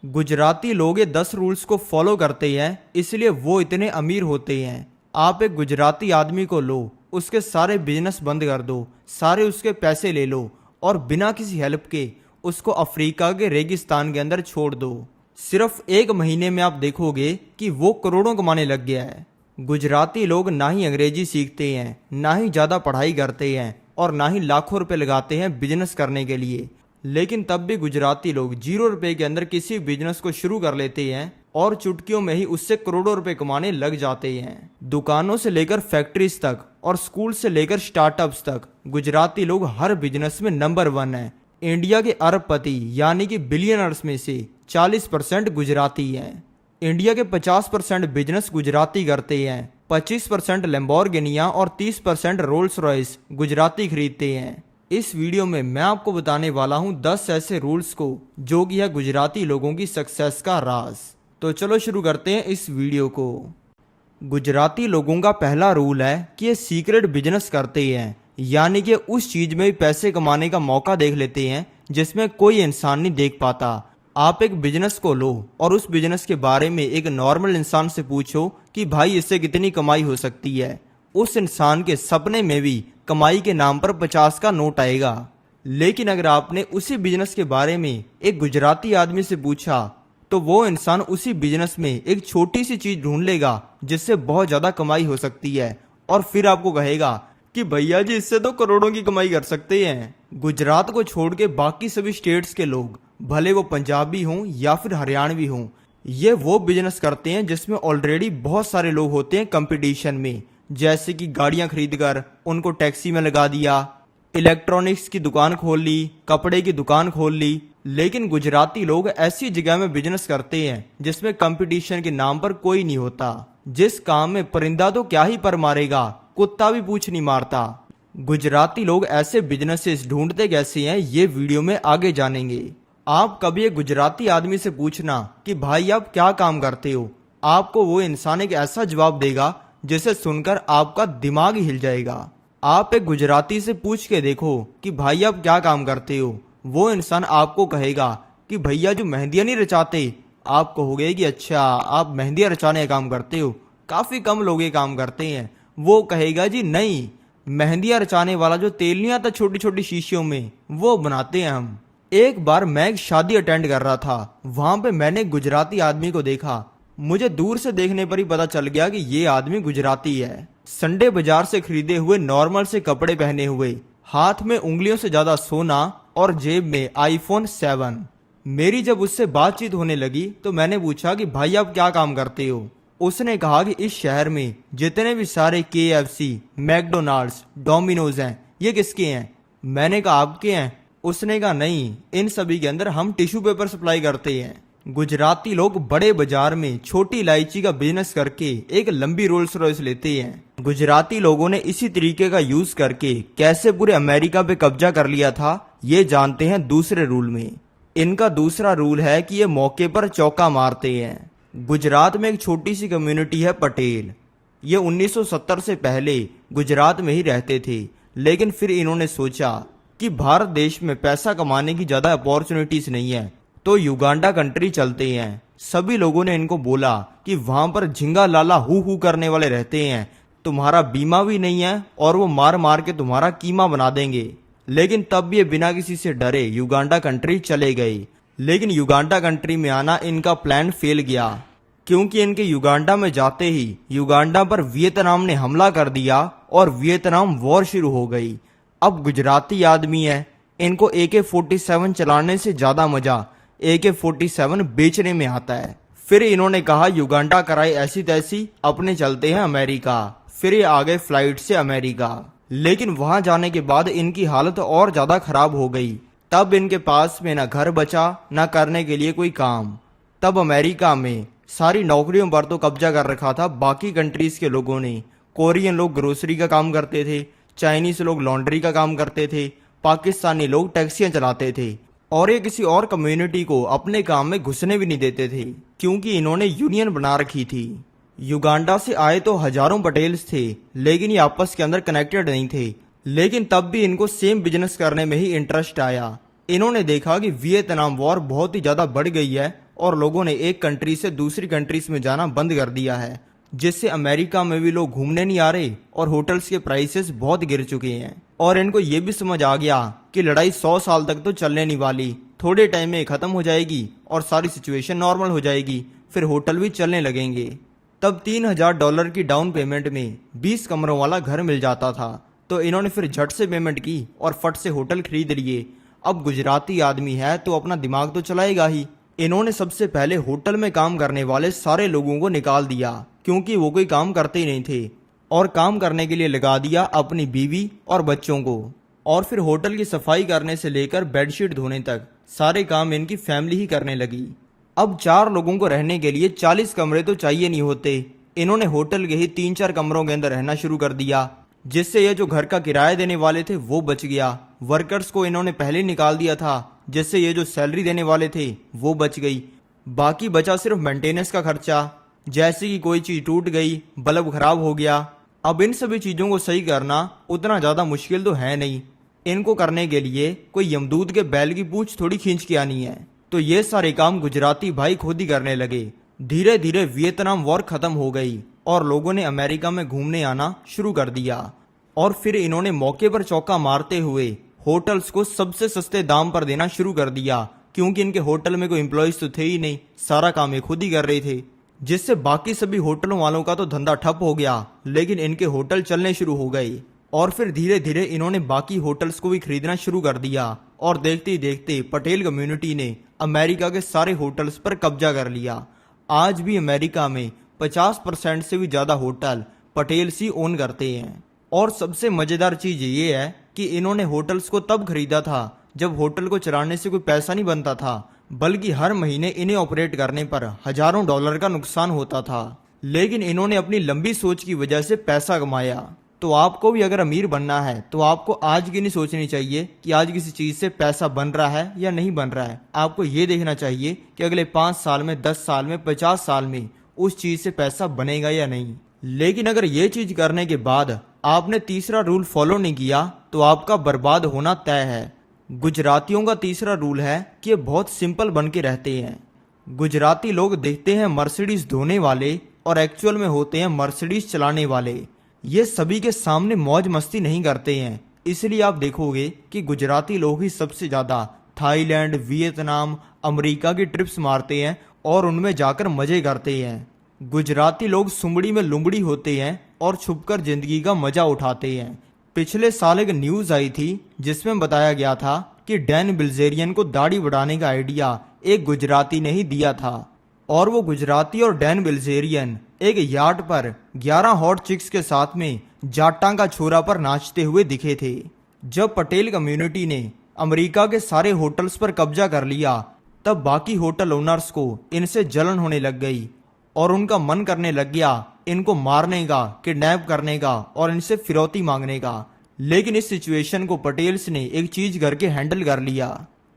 गुजराती लोग ये 10 रूल्स को फॉलो करते हैं, इसलिए वो इतने अमीर होते हैं। आप एक गुजराती आदमी को लो, उसके सारे बिजनेस बंद कर दो, सारे उसके पैसे ले लो और बिना किसी हेल्प के उसको अफ्रीका के रेगिस्तान के अंदर छोड़ दो। सिर्फ 1 महीने में आप देखोगे कि वो करोड़ों कमाने लग गया है। गुजराती लोग ना ही अंग्रेजी सीखते हैं, ना ही ज़्यादा पढ़ाई करते हैं और ना ही लाखों रुपए लगाते हैं बिजनेस करने के लिए। लेकिन तब भी गुजराती लोग 0 रुपए के अंदर किसी बिजनेस को शुरू कर लेते हैं और चुटकियों में ही उससे करोड़ों रुपए कमाने लग जाते हैं। दुकानों से लेकर फैक्ट्रीज तक और स्कूल से लेकर स्टार्टअप्स तक गुजराती लोग हर बिजनेस में नंबर 1 है। इंडिया के अरबपति यानी कि बिलियनर्स में से 40% गुजराती हैं। इंडिया के 50% बिजनेस गुजराती करते हैं। 25% लैम्बोर्गिनिया और 30% रोल्स रॉयस गुजराती खरीदते हैं। इस वीडियो में मैं आपको बताने वाला हूं 10 ऐसे रूल्स को जो कि है गुजराती लोगों की सक्सेस का राज। तो चलो शुरू करते हैं इस वीडियो को। गुजराती लोगों का पहला रूल है कि ये सीक्रेट बिजनेस करते हैं, यानी कि उस चीज में भी पैसे कमाने का मौका देख लेते हैं जिसमें कोई इंसान नहीं देख पाता। आप एक बिजनेस को लो और उस बिजनेस के बारे में एक नॉर्मल इंसान से पूछो कि भाई इससे कितनी कमाई हो सकती है। उस इंसान के सपने में भी कमाई के नाम पर 50 का नोट आएगा। लेकिन अगर आपने उसी बिजनेस के बारे में एक गुजराती आदमी से पूछा तो वो इंसान उसी बिजनेस में एक छोटी सी चीज ढूंढ लेगा जिससे बहुत ज्यादा कमाई हो सकती है और फिर आपको कहेगा कि भैया जी इससे तो करोड़ों की कमाई कर सकते हैं। गुजरात को छोड़ के बाकी सभी स्टेट्स के लोग, भले वो पंजाबी हों या फिर हरियाणवी हों, ये वो बिजनेस करते हैं जिसमें ऑलरेडी बहुत सारे लोग होते हैं कंपटीशन में। जैसे कि गाड़ियां खरीदकर उनको टैक्सी में लगा दिया, इलेक्ट्रॉनिक्स की दुकान खोल ली, कपड़े की दुकान खोल ली। लेकिन गुजराती लोग ऐसी जगह में बिजनेस करते हैं जिसमें कंपटीशन के नाम पर कोई नहीं होता। जिस काम में परिंदा तो क्या ही पर मारेगा, कुत्ता भी पूछ नहीं मारता। गुजराती लोग ऐसे बिजनेसेस ढूंढते कैसे हैं ये वीडियो में आगे जानेंगे। आप कभी एक गुजराती आदमी से पूछना कि भाई आप क्या काम करते हो, आपको वो इंसान एक ऐसा जवाब देगा जिसे सुनकर आपका दिमाग ही हिल जाएगा। आप एक गुजराती से पूछ के देखो कि भाई आप क्या काम करते हो, वो इंसान आपको कहेगा कि भैया जो मेहंदियां नहीं रचाते। आप कहोगे कि अच्छा आप मेहंदियां रचाने का काम करते हो, काफी कम लोग ये काम करते हैं। वो कहेगा जी नहीं, मेहंदियां रचाने वाला जो तेल नहीं आता छोटी छोटी शीशियों में, वो बनाते हैं हम। एक बार मैं एक शादी अटेंड कर रहा था, वहां पे मैंने गुजराती आदमी को देखा। मुझे दूर से देखने पर ही पता चल गया कि ये आदमी गुजराती है। संडे बाजार से खरीदे हुए नॉर्मल से कपड़े पहने हुए, हाथ में उंगलियों से ज्यादा सोना और जेब में आईफोन 7। मेरी जब उससे बातचीत होने लगी तो मैंने पूछा कि भाई आप क्या काम करते हो। उसने कहा कि इस शहर में जितने भी सारे KFC, मैकडोनाल्ड्स, डोमिनोज हैं, ये किसके हैं। मैंने कहा आपके हैं। उसने कहा नहीं, इन सभी के अंदर हम टिश्यू पेपर सप्लाई करते हैं। गुजराती लोग बड़े बाजार में छोटी इलायची का बिजनेस करके एक लंबी रोल्स रॉयस लेते हैं। गुजराती लोगों ने इसी तरीके का यूज करके कैसे पूरे अमेरिका पे कब्जा कर लिया था ये जानते हैं दूसरे रूल में। इनका दूसरा रूल है कि ये मौके पर चौका मारते हैं। गुजरात में एक छोटी सी कम्युनिटी है पटेल। ये 1970 से पहले गुजरात में ही रहते थे, लेकिन फिर इन्होंने सोचा कि भारत देश में पैसा कमाने की ज्यादा अपॉर्चुनिटीज नहीं है तो युगांडा कंट्री चलते हैं। सभी लोगों ने इनको बोला कि वहां पर झिंगा लाला हु करने वाले रहते हैं, तुम्हारा बीमा भी नहीं है और वो मार मार के तुम्हारा कीमा बना देंगे। लेकिन तब भी ये बिना किसी से डरे युगांडा कंट्री चले गए। लेकिन युगांडा कंट्री में आना इनका प्लान फेल गया, क्योंकि इनके युगांडा में जाते ही युगांडा पर वियतनाम ने हमला कर दिया और वियतनाम वॉर शुरू हो गई। अब गुजराती आदमी है, इनको AK-47 चलाने से ज्यादा मजा AK-47 बेचने में आता है। फिर इन्होंने कहा युगांडा कराई ऐसी तैसी, अपने चलते हैं अमेरिका। फिर ये आ गए फ्लाइट से अमेरिका। लेकिन वहां जाने के बाद इनकी हालत और ज्यादा खराब हो गई। तब इनके पास में ना घर बचा ना करने के लिए कोई काम। तब अमेरिका में सारी नौकरियों पर तो कब्जा कर रखा था बाकी कंट्रीज के लोगों ने। कोरियन लोग ग्रोसरी का काम करते थे, चाइनीज लोग लॉन्ड्री का काम करते थे, पाकिस्तानी लोग टैक्सियां चलाते थे और ये किसी और कम्युनिटी को अपने काम में घुसने भी नहीं देते थे, क्योंकि इन्होंने यूनियन बना रखी थी। युगांडा से आए तो हजारों पटेल्स थे, लेकिन ये आपस के अंदर कनेक्टेड नहीं थे। लेकिन तब भी इनको सेम बिजनेस करने में ही इंटरेस्ट आया। इन्होंने देखा कि वियतनाम वॉर बहुत ही ज्यादा बढ़ गई है और लोगों ने एक कंट्री से दूसरी कंट्रीज में जाना बंद कर दिया है, जिससे अमेरिका में भी लोग घूमने नहीं आ रहे और होटल्स के प्राइसेस बहुत गिर चुके हैं। और इनको ये भी समझ आ गया कि लड़ाई 100 साल तक तो चलने नहीं वाली, थोड़े टाइम में खत्म हो जाएगी और सारी सिचुएशन नॉर्मल हो जाएगी, फिर होटल भी चलने लगेंगे। तब $3000 की डाउन पेमेंट में 20 कमरों वाला घर मिल जाता था, तो इन्होंने फिर झट से पेमेंट की और फट से होटल खरीद लिए। अब गुजराती आदमी है तो अपना दिमाग तो चलाएगा ही। इन्होंने सबसे पहले होटल में काम करने वाले सारे लोगों को निकाल दिया, क्योंकि वो कोई काम करते ही नहीं थे, और काम करने के लिए लगा दिया अपनी बीवी और बच्चों को। और फिर होटल की सफाई करने से लेकर बेडशीट धोने तक सारे काम इनकी फैमिली ही करने लगी। अब 4 लोगों को रहने के लिए 40 कमरे तो चाहिए नहीं होते। इन्होंने होटल के ही 3-4 कमरों के अंदर रहना शुरू कर दिया, जिससे ये जो घर का किराया देने वाले थे वो बच गया। वर्कर्स को इन्होंने पहले निकाल दिया था, जिससे ये जो सैलरी देने वाले थे वो बच गई। बाकी बचा सिर्फ मेंटेनेंस का खर्चा, जैसे कि कोई चीज टूट गई, बल्ब खराब हो गया। अब इन सभी चीजों को सही करना उतना ज्यादा मुश्किल तो है नहीं। इनको करने के लिए कोई यमदूत के बैल की पूंछ थोड़ी खींच के आनी है। तो ये सारे काम गुजराती भाई खुद ही करने लगे। धीरे धीरे वियतनाम वॉर खत्म हो गई और लोगों ने अमेरिका में घूमने आना शुरू कर दिया। और फिर इन्होंने मौके पर चौका मारते हुए होटल्स को सबसे सस्ते दाम पर देना शुरू कर दिया, क्योंकि इनके होटल में कोई एम्प्लॉयज तो थे ही नहीं, सारा काम ये खुद ही कर रहे थे, जिससे बाकी सभी होटलों वालों का तो धंधा ठप हो गया, लेकिन इनके होटल चलने शुरू हो गए। और फिर धीरे धीरे इन्होंने बाकी होटल्स को भी खरीदना शुरू कर दिया, और देखते ही देखते पटेल कम्युनिटी ने अमेरिका के सारे होटल्स पर कब्जा कर लिया। आज भी अमेरिका में 50% से भी ज्यादा होटल पटेल्स ही ओन करते हैं। और सबसे मजेदार चीज ये है कि इन्होंने होटल्स को तब खरीदा था जब होटल को चलाने से कोई पैसा नहीं बनता था, बल्कि हर महीने इन्हें ऑपरेट करने पर हजारों डॉलर का नुकसान होता था। लेकिन इन्होंने अपनी लंबी सोच की वजह से पैसा कमाया। तो आपको भी अगर अमीर बनना है तो आपको आज की नहीं सोचनी चाहिए कि आज किसी चीज से पैसा बन रहा है या नहीं बन रहा है। आपको ये देखना चाहिए कि अगले 5 साल में, 10 साल में, 50 साल में उस चीज से पैसा बनेगा या नहीं। लेकिन अगर ये चीज करने के बाद आपने तीसरा रूल फॉलो नहीं किया तो आपका बर्बाद होना तय है। गुजरातियों का तीसरा रूल है कि ये बहुत सिंपल बन के रहते हैं। गुजराती लोग देखते हैं मर्सिडीज धोने वाले और एक्चुअल में होते हैं मर्सिडीज चलाने वाले। ये सभी के सामने मौज मस्ती नहीं करते हैं, इसलिए आप देखोगे कि गुजराती लोग ही सबसे ज्यादा थाईलैंड, वियतनाम, अमेरिका की ट्रिप्स मारते हैं और उनमें जाकर मजे करते हैं। गुजराती लोग सुमड़ी में लुमड़ी होते हैं और छुपकर जिंदगी का मजा उठाते हैं। पिछले साल एक न्यूज आई थी जिसमें बताया गया था कि डैन बिल्जेरियन को दाढ़ी बढ़ाने का आइडिया एक गुजराती ने ही दिया था, और वो गुजराती और डैन बिल्जेरियन एक यार्ड पर 11 हॉट चिक्स के साथ में जाटां का छोरा पर नाचते हुए दिखे थे। जब पटेल कम्युनिटी ने अमेरिका के सारे होटल्स पर कब्जा कर लिया, तब बाकी होटल ओनर्स को इनसे जलन होने लग गई और उनका मन करने लग गया इनको मारने का, किडनैप करने का और इनसे फिरौती मांगने का। लेकिन इस सिचुएशन को पटेल्स ने एक चीज करके हैंडल कर लिया।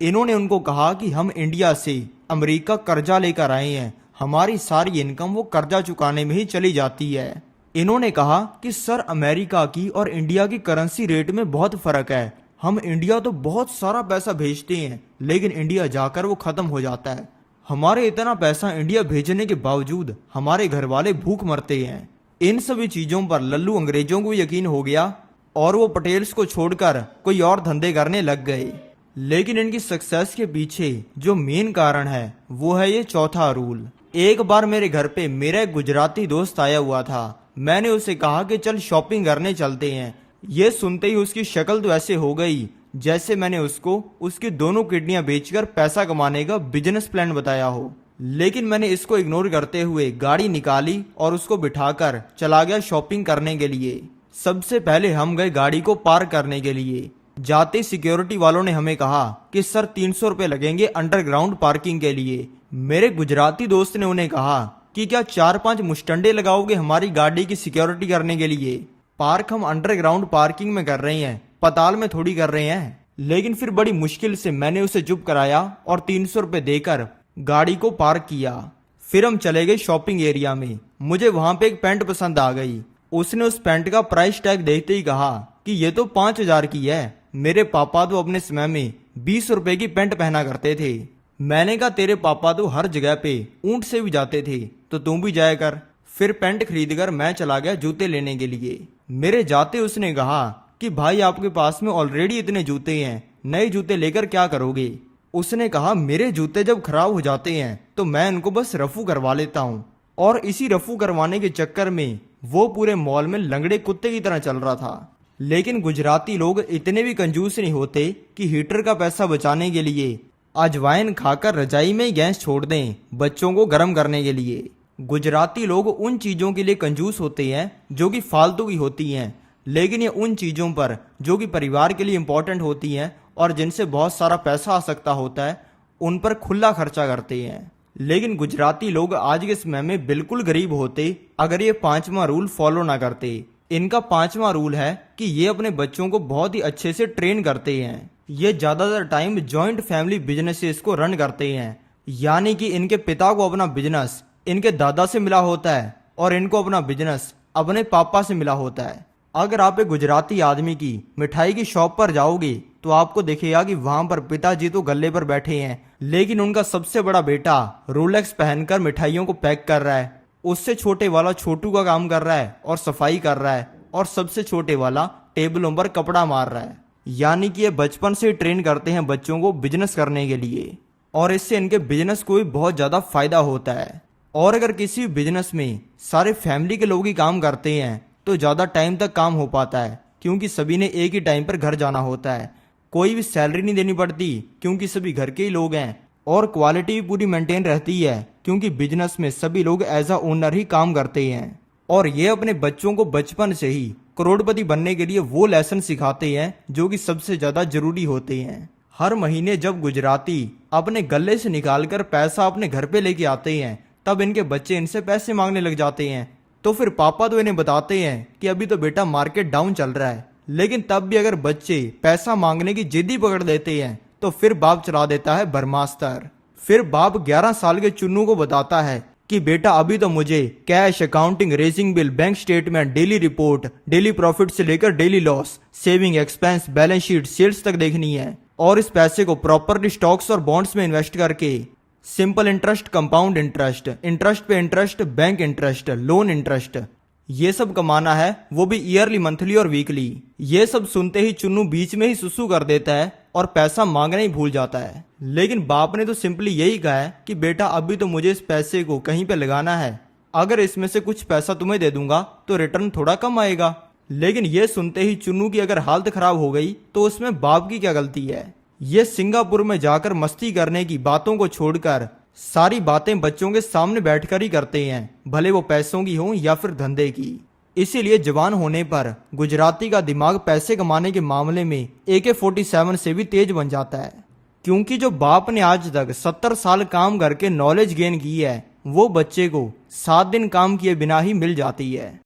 इन्होंने उनको कहा कि हम इंडिया से अमेरिका कर्जा लेकर आए हैं, हमारी सारी इनकम वो कर्जा चुकाने में ही चली जाती है। इन्होंने कहा कि सर, अमेरिका की और इंडिया की करेंसी रेट में बहुत फर्क है। हम इंडिया तो बहुत सारा पैसा भेजते हैं, लेकिन इंडिया जाकर वो खत्म हो जाता है। हमारे इतना पैसा इंडिया भेजने के बावजूद हमारे घर वाले भूख मरते हैं। इन सभी चीजों पर लल्लू अंग्रेजों को यकीन हो गया और वो पटेल्स को छोड़कर कोई और धंधे करने लग गए। लेकिन इनकी सक्सेस के पीछे जो मेन कारण है वो है ये चौथा रूल। एक बार मेरे घर पे मेरा एक गुजराती दोस्त आया हुआ था। मैंने उसे कहा कि चल शॉपिंग करने चलते हैं। ये सुनते ही उसकी शक्ल तो ऐसे हो गई जैसे मैंने उसको उसकी दोनों किडनियां बेचकर पैसा कमाने का बिजनेस प्लान बताया हो। लेकिन मैंने इसको इग्नोर करते हुए गाड़ी निकाली और उसको बिठाकर चला गया शॉपिंग करने के लिए। सबसे पहले हम गए गाड़ी को पार्क करने के लिए। जाते सिक्योरिटी वालों ने हमें कहा कि सर 300 रुपए लगेंगे अंडरग्राउंड पार्किंग के लिए। मेरे गुजराती दोस्त ने उन्हें कहा कि क्या 4-5 मुस्टंडे लगाओगे हमारी गाड़ी की सिक्योरिटी करने के लिए? पार्क हम अंडरग्राउंड पार्किंग में कर रहे हैं, पताल में थोड़ी कर रहे हैं। लेकिन फिर बड़ी मुश्किल से मैंने उसे चुप कराया और 300 रुपए देकर गाड़ी को पार्क किया। फिर हम चले गए शॉपिंग एरिया में। मुझे वहां पे एक पैंट पसंद आ गई। उसने उस पैंट का प्राइस टैग देखते ही कहा कि ये तो 5000 की है। मेरे पापा तो अपने समय में 20 रुपए की पैंट पहना करते थे। मैंने कहा तेरे पापा तो हर जगह पे ऊंट से भी जाते थे, तो तुम भी जाया कर। फिर पैंट खरीद कर मैं चला गया जूते लेने के लिए। मेरे जाते उसने कहा कि भाई आपके पास में ऑलरेडी इतने जूते हैं, नए जूते लेकर क्या करोगे। उसने कहा मेरे जूते जब खराब हो जाते हैं तो मैं इनको बस रफू करवा लेता हूँ। और इसी रफू करवाने के चक्कर में वो पूरे मॉल में लंगड़े कुत्ते की तरह चल रहा था। लेकिन गुजराती लोग इतने भी कंजूस नहीं होते कि हीटर का पैसा बचाने के लिए अजवाइन खाकर रजाई में गैस छोड़ दें बच्चों को गर्म करने के लिए। गुजराती लोग उन चीजों के लिए कंजूस होते हैं जो कि फालतू की होती हैं, लेकिन ये उन चीजों पर जो कि परिवार के लिए इंपॉर्टेंट होती हैं और जिनसे बहुत सारा पैसा आ सकता होता है, उन पर खुला खर्चा करते हैं। लेकिन गुजराती लोग आज के समय में बिल्कुल गरीब होते अगर ये 5वां रूल फॉलो ना करते। इनका 5वां रूल है कि ये अपने बच्चों को बहुत ही अच्छे से ट्रेन करते हैं। ये ज्यादातर टाइम जॉइंट फैमिली बिजनेसेस को रन करते हैं, यानी कि इनके पिता को अपना बिजनेस इनके दादा से मिला होता है और इनको अपना बिजनेस अपने पापा से मिला होता है। अगर आप एक गुजराती आदमी की मिठाई की शॉप पर जाओगे तो आपको दिखेगा कि वहां पर पिताजी तो गल्ले पर बैठे हैं, लेकिन उनका सबसे बड़ा बेटा रोलेक्स पहनकर मिठाइयों को पैक कर रहा है। उससे छोटे वाला छोटू का काम कर रहा है और सफाई कर रहा है, और सबसे छोटे वाला टेबलों पर कपड़ा मार रहा है। यानी कि ये बचपन से ट्रेन करते हैं बच्चों को बिजनेस करने के लिए, और इससे इनके बिजनेस को भी बहुत ज्यादा फायदा होता है। और अगर किसी बिजनेस में सारे फैमिली के लोग ही काम करते हैं तो ज्यादा टाइम तक काम हो पाता है, क्योंकि सभी ने एक ही टाइम पर घर जाना होता है। कोई भी सैलरी नहीं देनी पड़ती क्योंकि सभी घर के ही लोग हैं, और क्वालिटी भी पूरी मेंटेन रहती है क्योंकि बिजनेस में सभी लोग एज अ ओनर ही काम करते हैं। और ये अपने बच्चों को बचपन से ही करोड़पति बनने के लिए वो लेसन सिखाते हैं जो कि सबसे ज्यादा जरूरी होते हैं। हर महीने जब गुजराती अपने गले से निकालकर पैसा अपने घर पे लेके आते हैं तब इनके बच्चे इनसे पैसे मांगने लग जाते हैं। तो फिर पापा तो इन्हें बताते हैं कि अभी तो बेटा मार्केट डाउन चल रहा है, लेकिन तब भी अगर बच्चे पैसा मांगने की जिद्दी पकड़ लेते हैं तो फिर बाप चला देता है बर्मास्तर। फिर बाप 11 साल के चुन्नू को बताता है कि बेटा अभी तो मुझे cash, accounting, raising bill, bank statement, daily report, daily profit से लेकर daily loss, saving, expense, balance sheet, sales तक देखनी है, और इस पैसे को प्रॉपरली स्टॉक्स और बॉन्ड्स में इन्वेस्ट करके simple interest, compound interest, interest पे interest, bank interest, loan interest, ये सब कमाना है, वो भी ईयरली, मंथली और वीकली। ये सब सुनते ही चुन्नू बीच में ही सुसु कर देता है और पैसा मांगना ही भूल जाता है। लेकिन बाप ने तो सिंपली यही कहा है कि बेटा अभी तो मुझे इस पैसे को कहीं पे लगाना है, अगर इसमें से कुछ पैसा तुम्हें दे दूंगा तो रिटर्न थोड़ा कम आएगा। लेकिन ये सुनते ही चुन्नू की अगर हालत खराब हो गई तो उसमें बाप की क्या गलती है। ये सिंगापुर में जाकर मस्ती करने की बातों को छोड़कर सारी बातें बच्चों के सामने बैठकर ही करते हैं, भले वो पैसों की हों या फिर धंधे की। इसीलिए जवान होने पर गुजराती का दिमाग पैसे कमाने के मामले में AK-47 से भी तेज बन जाता है, क्योंकि जो बाप ने आज तक 70 साल काम करके नॉलेज गेन की है वो बच्चे को 7 दिन काम किए बिना ही मिल जाती है।